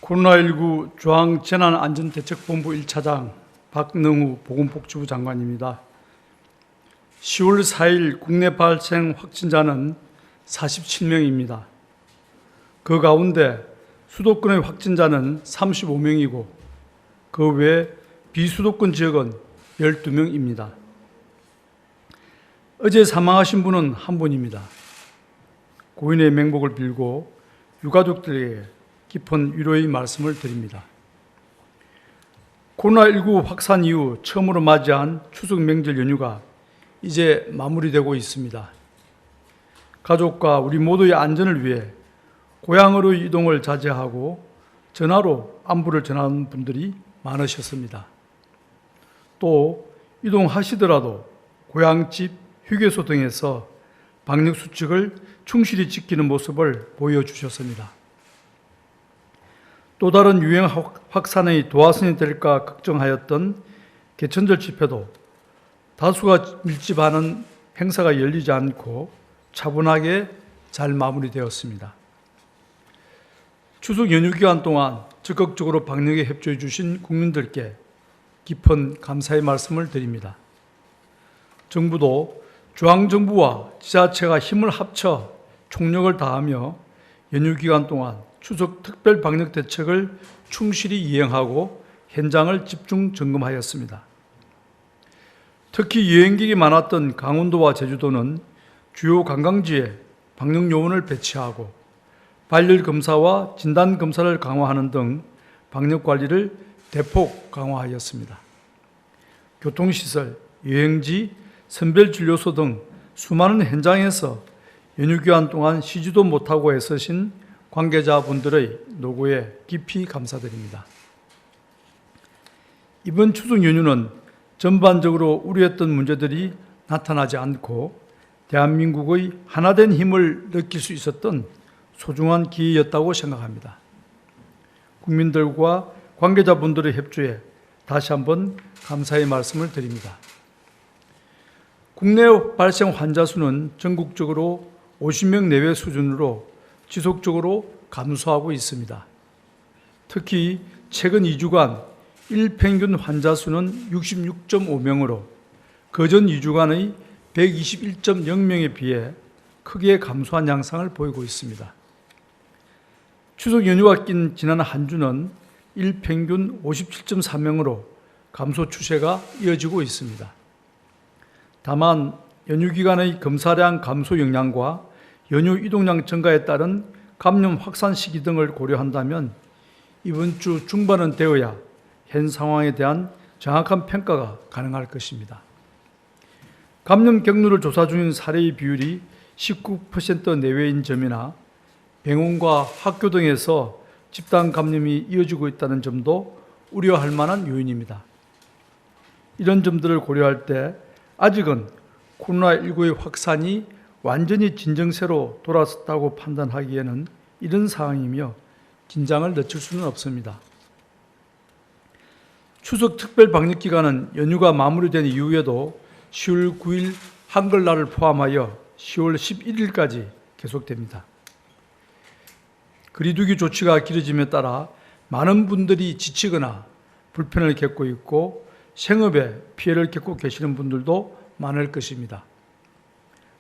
코로나19 중앙재난안전대책본부 1차장 박능우 보건복지부 장관입니다. 10월 4일 국내 발생 확진자는 47명입니다. 그 가운데 수도권의 확진자는 35명이고 그 외 비수도권 지역은 12명입니다. 어제 사망하신 분은 한 분입니다. 고인의 명복을 빌고 유가족들에게 깊은 위로의 말씀을 드립니다. 코로나19 확산 이후 처음으로 맞이한 추석 명절 연휴가 이제 마무리되고 있습니다. 가족과 우리 모두의 안전을 위해 고향으로 이동을 자제하고 전화로 안부를 전하는 분들이 많으셨습니다. 또 이동하시더라도 고향집, 휴게소 등에서 방역수칙을 충실히 지키는 모습을 보여주셨습니다. 또 다른 유행 확산의 도화선이 될까 걱정하였던 개천절 집회도 다수가 밀집하는 행사가 열리지 않고 차분하게 잘 마무리되었습니다. 추석 연휴 기간 동안 적극적으로 방역에 협조해 주신 국민들께 깊은 감사의 말씀을 드립니다. 정부도 중앙정부와 지자체가 힘을 합쳐 총력을 다하며 연휴 기간 동안 추석 특별 방역 대책을 충실히 이행하고 현장을 집중 점검하였습니다. 특히 여행객이 많았던 강원도와 제주도는 주요 관광지에 방역 요원을 배치하고 발열 검사와 진단 검사를 강화하는 등 방역 관리를 대폭 강화하였습니다. 교통시설, 여행지, 선별진료소 등 수많은 현장에서 연휴 기간 동안 쉬지도 못하고 애쓰신 관계자분들의 노고에 깊이 감사드립니다. 이번 추석 연휴는 전반적으로 우려했던 문제들이 나타나지 않고 대한민국의 하나된 힘을 느낄 수 있었던 소중한 기회였다고 생각합니다. 국민들과 관계자분들의 협조에 다시 한번 감사의 말씀을 드립니다. 국내 발생 환자 수는 전국적으로 50명 내외 수준으로 지속적으로 감소하고 있습니다. 특히 최근 2주간 일평균 환자 수는 66.5명으로 그전 2주간의 121.0명에 비해 크게 감소한 양상을 보이고 있습니다. 추석 연휴가 낀 지난 한 주는 일평균 57.4명으로 감소 추세가 이어지고 있습니다. 다만 연휴 기간의 검사량 감소 영향과 연휴 이동량 증가에 따른 감염 확산 시기 등을 고려한다면 이번 주 중반은 되어야 현 상황에 대한 정확한 평가가 가능할 것입니다. 감염 경로를 조사 중인 사례의 비율이 19% 내외인 점이나 병원과 학교 등에서 집단 감염이 이어지고 있다는 점도 우려할 만한 요인입니다. 이런 점들을 고려할 때 아직은 코로나19의 확산이 완전히 진정세로 돌아섰다고 판단하기에는 이런 상황이며 긴장을 늦출 수는 없습니다. 추석 특별 방역 기간은 연휴가 마무리된 이후에도 10월 9일 한글날을 포함하여 10월 11일까지 계속됩니다. 거리두기 조치가 길어짐에 따라 많은 분들이 지치거나 불편을 겪고 있고 생업에 피해를 겪고 계시는 분들도 많을 것입니다.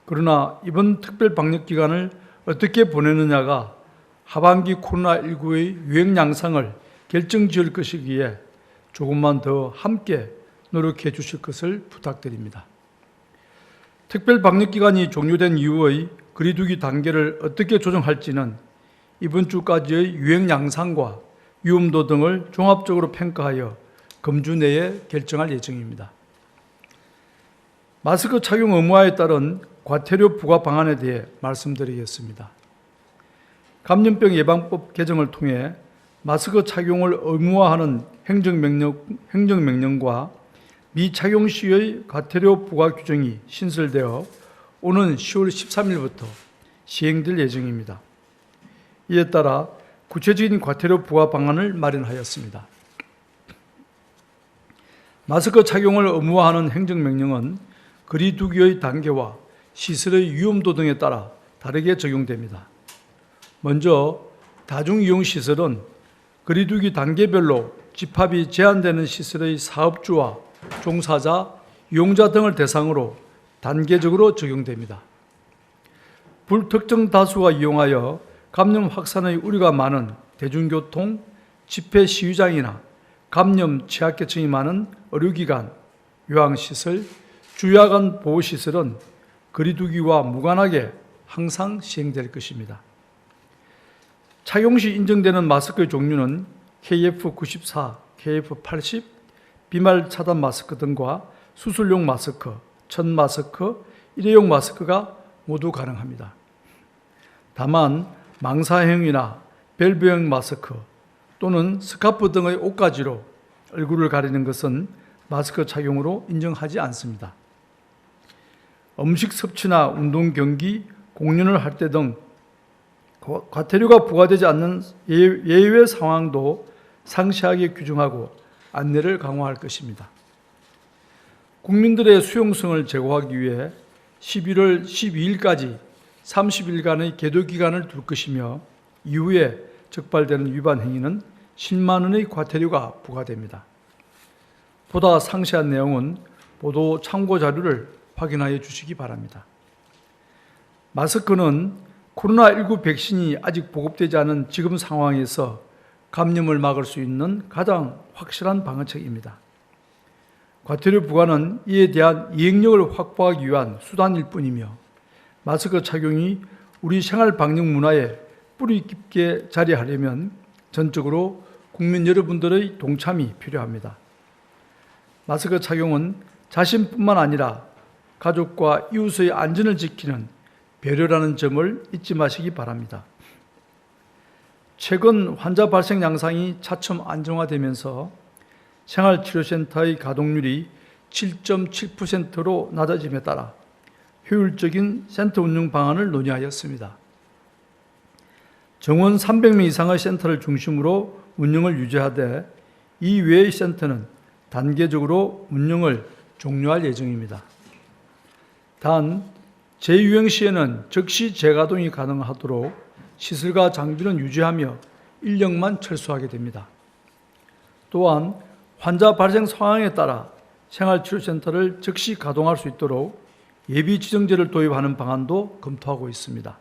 그러나 이번 특별 방역 기간을 어떻게 보내느냐가 하반기 코로나19의 유행 양상을 결정지을 것이기에 조금만 더 함께 노력해 주실 것을 부탁드립니다. 특별 방역 기간이 종료된 이후의 거리두기 단계를 어떻게 조정할지는 이번 주까지의 유행 양상과 위험도 등을 종합적으로 평가하여 금주 내에 결정할 예정입니다. 마스크 착용 의무화에 따른 과태료 부과 방안에 대해 말씀드리겠습니다. 감염병 예방법 개정을 통해 마스크 착용을 의무화하는 행정명령과 미착용 시의 과태료 부과 규정이 신설되어 오는 10월 13일부터 시행될 예정입니다. 이에 따라 구체적인 과태료 부과 방안을 마련하였습니다. 마스크 착용을 의무화하는 행정명령은 거리두기의 단계와 시설의 위험도 등에 따라 다르게 적용됩니다. 먼저 다중이용시설은 거리두기 단계별로 집합이 제한되는 시설의 사업주와 종사자, 이용자 등을 대상으로 단계적으로 적용됩니다. 불특정 다수가 이용하여 감염 확산의 우려가 많은 대중교통, 집회 시위장이나 감염 취약계층이 많은 의료기관, 요양시설, 주야간 보호시설은 거리두기와 무관하게 항상 시행될 것입니다. 착용 시 인정되는 마스크의 종류는 KF94, KF80, 비말 차단 마스크 등과 수술용 마스크, 천 마스크, 일회용 마스크가 모두 가능합니다. 다만 망사형이나 밸브형 마스크 또는 스카프 등의 옷가지로 얼굴을 가리는 것은 마스크 착용으로 인정하지 않습니다. 음식 섭취나 운동 경기, 공연을 할 때 등 과태료가 부과되지 않는 예외 상황도 상세하게 규정하고 안내를 강화할 것입니다. 국민들의 수용성을 제고하기 위해 11월 12일까지 30일간의 계도 기간을 둘 것이며 이후에 적발되는 위반 행위는 10만 원의 과태료가 부과됩니다. 보다 상세한 내용은 보도 참고 자료를 확인하여 주시기 바랍니다. 마스크는 코로나19 백신이 아직 보급되지 않은 지금 상황에서 감염을 막을 수 있는 가장 확실한 방어책입니다. 과태료 부과는 이에 대한 이행력을 확보하기 위한 수단일 뿐이며 마스크 착용이 우리 생활 방역 문화에 뿌리 깊게 자리하려면 전적으로 국민 여러분들의 동참이 필요합니다. 마스크 착용은 자신뿐만 아니라 가족과 이웃의 안전을 지키는 배려라는 점을 잊지 마시기 바랍니다. 최근 환자 발생 양상이 차츰 안정화되면서 생활치료센터의 가동률이 7.7%로 낮아짐에 따라 효율적인 센터 운영 방안을 논의하였습니다. 정원 300명 이상의 센터를 중심으로 운영을 유지하되 이 외의 센터는 단계적으로 운영을 종료할 예정입니다. 단, 재유행 시에는 즉시 재가동이 가능하도록 시설과 장비는 유지하며 인력만 철수하게 됩니다. 또한 환자 발생 상황에 따라 생활치료센터를 즉시 가동할 수 있도록 예비지정제를 도입하는 방안도 검토하고 있습니다.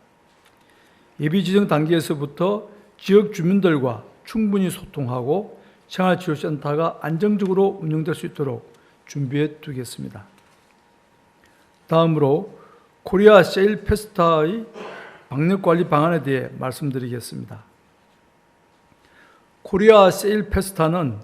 예비지정 단계에서부터 지역 주민들과 충분히 소통하고 생활치료센터가 안정적으로 운영될 수 있도록 준비해 두겠습니다. 다음으로 코리아 세일 페스타의 방역관리 방안에 대해 말씀드리겠습니다. 코리아 세일 페스타는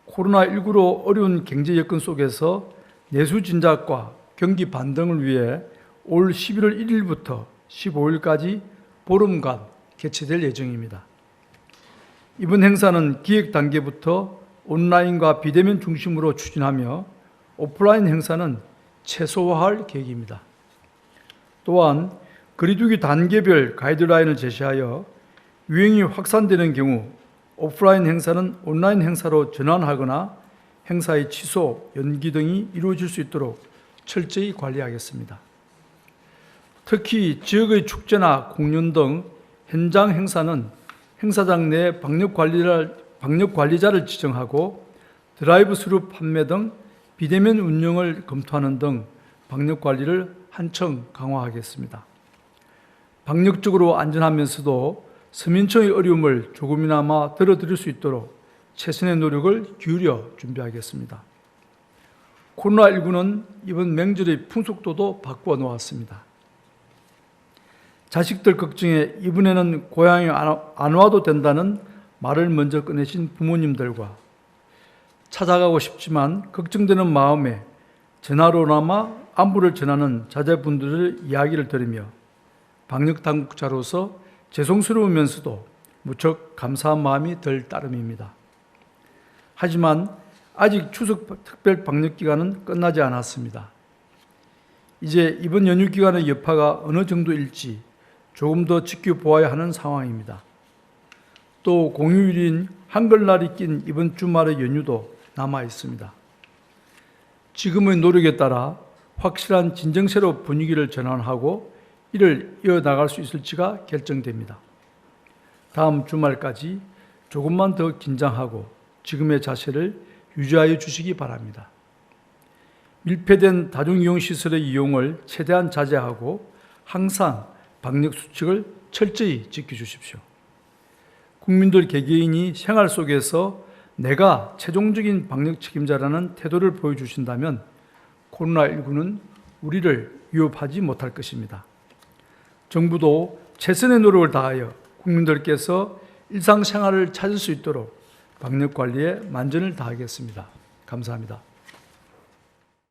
코로나19로 어려운 경제 여건 속에서 내수 진작과 경기 반등을 위해 올 11월 1일부터 15일까지 보름간 개최될 예정입니다. 이번 행사는 기획 단계부터 온라인과 비대면 중심으로 추진하며 오프라인 행사는 최소화할 계획입니다. 또한 거리두기 단계별 가이드라인을 제시하여 유행이 확산되는 경우 오프라인 행사는 온라인 행사로 전환하거나 행사의 취소, 연기 등이 이루어질 수 있도록 철저히 관리하겠습니다. 특히 지역의 축제나 공연 등 현장 행사는 행사장 내 방역관리자를 지정하고 드라이브스루 판매 등 비대면 운영을 검토하는 등 방역관리를 한층 강화하겠습니다. 방역적으로 안전하면서도 서민층의 어려움을 조금이나마 덜어드릴 수 있도록 최선의 노력을 기울여 준비하겠습니다. 코로나19는 이번 명절의 풍속도도 바꾸어 놓았습니다. 자식들 걱정에 이번에는 고향에 안 와도 된다는 말을 먼저 꺼내신 부모님들과 찾아가고 싶지만 걱정되는 마음에 전화로나마 안부를 전하는 자제분들의 이야기를 들으며 방역당국자로서 죄송스러우면서도 무척 감사한 마음이 들 따름입니다. 하지만 아직 추석 특별 방역기간은 끝나지 않았습니다. 이제 이번 연휴 기간의 여파가 어느 정도일지 조금 더 지켜보아야 하는 상황입니다. 또 공휴일인 한글날이 낀 이번 주말의 연휴도 남아 있습니다. 지금의 노력에 따라 확실한 진정세로 분위기를 전환하고 이를 이어나갈 수 있을지가 결정됩니다. 다음 주말까지 조금만 더 긴장하고 지금의 자세를 유지하여 주시기 바랍니다. 밀폐된 다중이용시설의 이용을 최대한 자제하고 항상 방역수칙을 철저히 지켜주십시오. 국민들 개개인이 생활 속에서 내가 최종적인 방역 책임자라는 태도를 보여주신다면 코로나19는 우리를 위협하지 못할 것입니다. 정부도 최선의 노력을 다하여 국민들께서 일상생활을 찾을 수 있도록 방역관리에 만전을 다하겠습니다. 감사합니다.